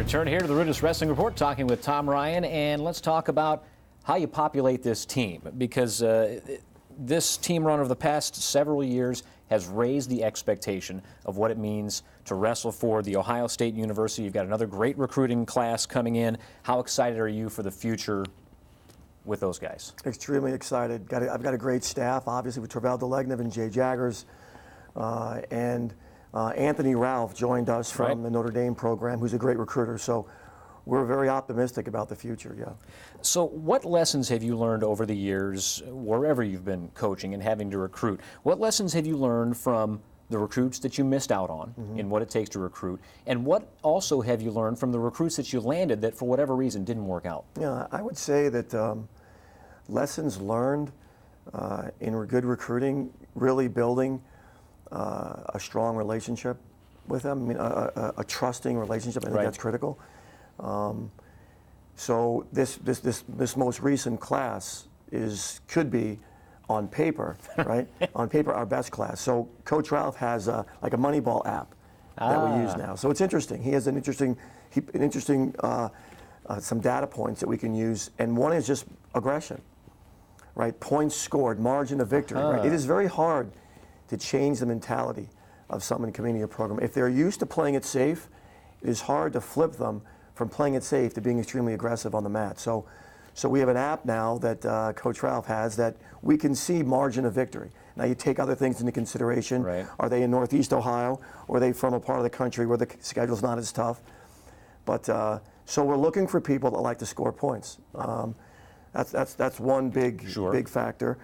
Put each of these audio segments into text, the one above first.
Return here to the Rudis Wrestling Report, talking with Tom Ryan, and let's talk about how you populate this team, because this team run over the past several years has raised the expectation of what it means to wrestle for the Ohio State University. You've got another great recruiting class coming in. How excited are you for the future with those guys? Extremely excited. I've got a great staff, obviously, with Trevel Delegnev and Jay Jaggers, and Anthony Ralph joined us from the Notre Dame program, who's a great recruiter. So we're very optimistic about the future, yeah. So what lessons have you learned over the years, wherever you've been coaching and having to recruit? What lessons have you learned from the recruits that you missed out on in what it takes to recruit? And what also have you learned from the recruits that you landed that for whatever reason didn't work out? Yeah, I would say that lessons learned in good recruiting, really building a strong relationship with them, I mean, a trusting relationship. I think that's critical. So this most recent class could be, on paper, right? On paper, our best class. So Coach Ralph has like a Moneyball app that we use now. So it's interesting. He has some data points that we can use, and one is just aggression, right? Points scored, margin of victory. Right? It is very hard to change the mentality of someone coming to your program. If they're used to playing it safe, it is hard to flip them from playing it safe to being extremely aggressive on the mat. So we have an app now that Coach Ralph has that we can see margin of victory. Now you take other things into consideration. Right. Are they in Northeast Ohio, or are they from a part of the country where the schedule's not as tough? But so we're looking for people that like to score points. That's one big factor.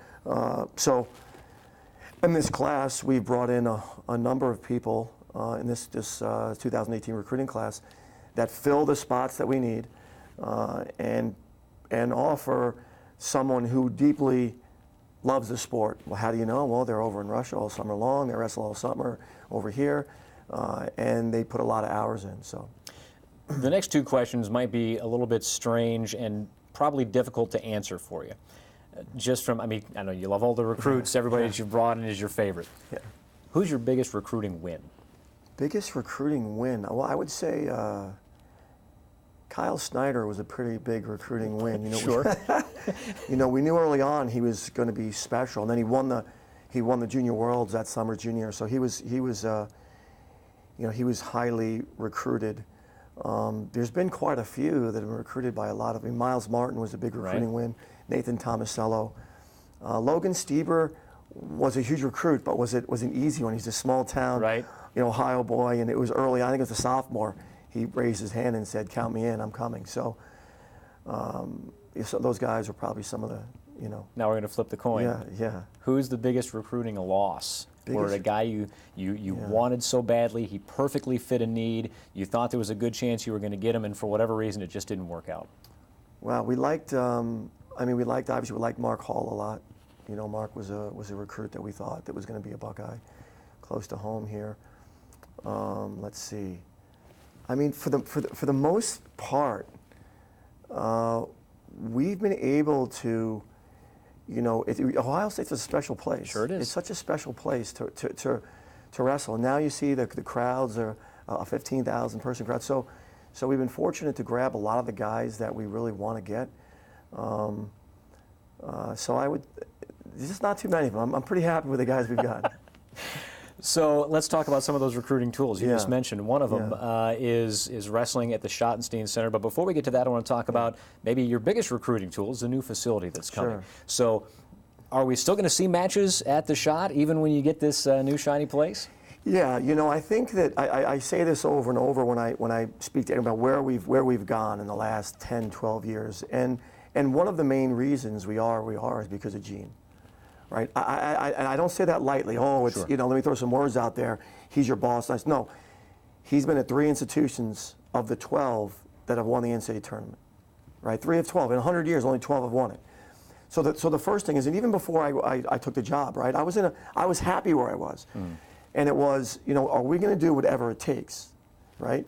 So in this class, we've brought in a number of people in this 2018 recruiting class that fill the spots that we need and offer someone who deeply loves the sport. Well, how do you know? Well, they're over in Russia all summer long. They wrestle all summer over here, and they put a lot of hours in. So, the next two questions might be a little bit strange and probably difficult to answer for you. Just from, I mean, I know you love all the recruits. Everybody that you've brought in is your favorite. Yeah. Who's your biggest recruiting win? Biggest recruiting win? Well, I would say Kyle Snyder was a pretty big recruiting win. You know, sure. You know, we knew early on he was going to be special, and then he won the Junior Worlds that summer junior. So he was highly recruited. There's been quite a few that have been recruited by a lot of. I mean, Miles Martin was a big recruiting win. Nathan Tomasello, Logan Stieber was a huge recruit, but was an easy one. He's a small town, Ohio boy, and it was early. I think it was a sophomore. He raised his hand and said, "Count me in. I'm coming." So, so those guys are probably some of the, Now we're going to flip the coin. Yeah. Who's the biggest recruiting loss? Or a guy you wanted so badly, he perfectly fit a need, you thought there was a good chance you were going to get him, and for whatever reason, it just didn't work out? Well, we liked, obviously we liked Mark Hall a lot. You know, Mark was a recruit that we thought that was going to be a Buckeye, close to home here. Let's see. I mean, for the most part, we've been able to, Ohio State's a special place. Sure it is. It's such a special place to wrestle. And now you see the crowds are a 15,000 person crowd. So we've been fortunate to grab a lot of the guys that we really want to get. There's just not too many of them. I'm pretty happy with the guys we've got. So let's talk about some of those recruiting tools. You just mentioned one of them is wrestling at the Schottenstein Center. But before we get to that, I want to talk about maybe your biggest recruiting tool is the new facility that's coming. Sure. So are we still going to see matches at the Schott even when you get this new shiny place? Yeah, I think that I say this over and over when I speak to everybody about where we've gone in the last 10, 12 years. And one of the main reasons we are is because of Gene. Right, I don't say that lightly. Oh, it's let me throw some words out there. He's your boss. No, he's been at 3 institutions of the 12 that have won the NCAA tournament. Right, 3 of 12 in 100 years, only 12 have won it. So the first thing is, and even before I took the job, right, I was happy where I was, and it was are we going to do whatever it takes, right,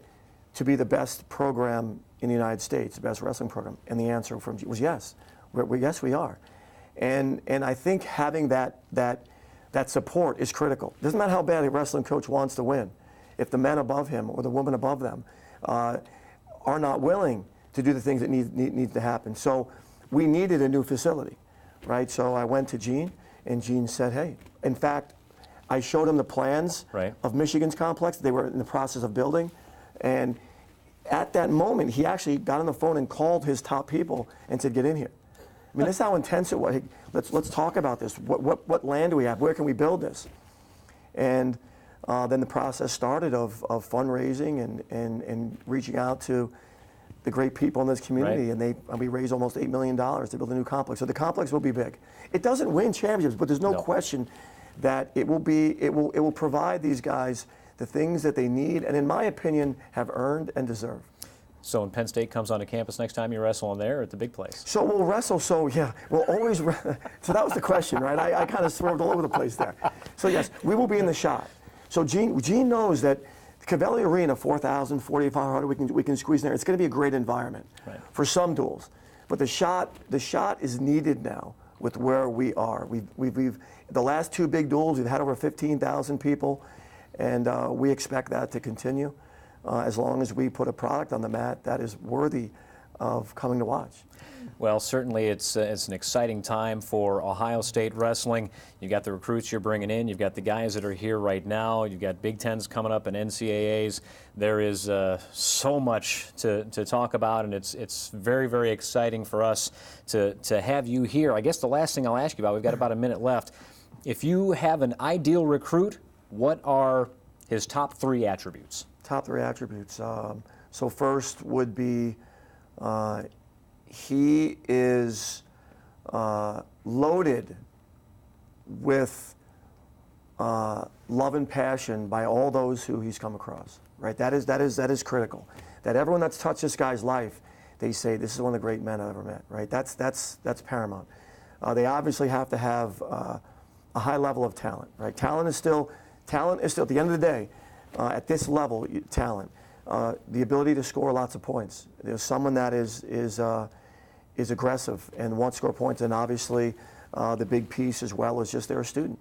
to be the best program in the United States, the best wrestling program? And the answer from Gene was yes. Yes, we are. And I think having that support is critical. It doesn't matter how bad a wrestling coach wants to win. If the men above him or the woman above them are not willing to do the things that need to happen. So we needed a new facility, right? So I went to Gene, and Gene said, hey, in fact, I showed him the plans of Michigan's complex. They were in the process of building. And at that moment, he actually got on the phone and called his top people and said, get in here. I mean, that's how intense it was. Hey, let's talk about this. What land do we have? Where can we build this? And then the process started of fundraising and reaching out to the great people in this community, and we raised almost $8 million to build a new complex. So the complex will be big. It doesn't win championships, but there's no question that it will provide these guys the things that they need, and in my opinion, have earned and deserve. So when Penn State comes onto campus next time, you wrestle in there at the big place? So we'll wrestle, so yeah, we'll always, so that was the question, right? I kind of swerved all over the place there. So yes, we will be in the shot. So Gene knows that Cavelli Arena, 4,000, 4,500, we can squeeze in there. It's going to be a great environment for some duels. But the shot is needed now with where we are. We've the last two big duels, we've had over 15,000 people, and we expect that to continue. As long as we put a product on the mat that is worthy of coming to watch. Well, certainly it's an exciting time for Ohio State wrestling. You've got the recruits you're bringing in. You've got the guys that are here right now. You've got Big Tens coming up and NCAAs. There is so much to talk about, and it's very, very exciting for us to have you here. I guess the last thing I'll ask you about, we've got about a minute left. If you have an ideal recruit, what are his top 3 attributes? Top 3 attributes. So first would be he is loaded with love and passion by all those who he's come across. Right. That is critical. That everyone that's touched this guy's life, they say this is one of the great men I've ever met. Right. That's paramount. They obviously have to have a high level of talent. Right. Talent is still at the end of the day. At this level, talent, the ability to score lots of points. There's someone that is aggressive and wants to score points, and obviously the big piece as well is just they're a student,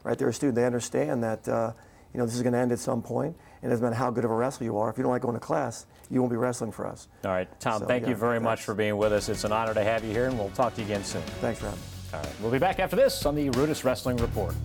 right? They're a student. They understand that this is going to end at some point, and it doesn't matter how good of a wrestler you are. If you don't like going to class, you won't be wrestling for us. All right, Tom, so, thank you very much for being with us. It's an honor to have you here, and we'll talk to you again soon. Thanks for having me. All right, we'll be back after this on the Rudis Wrestling Report.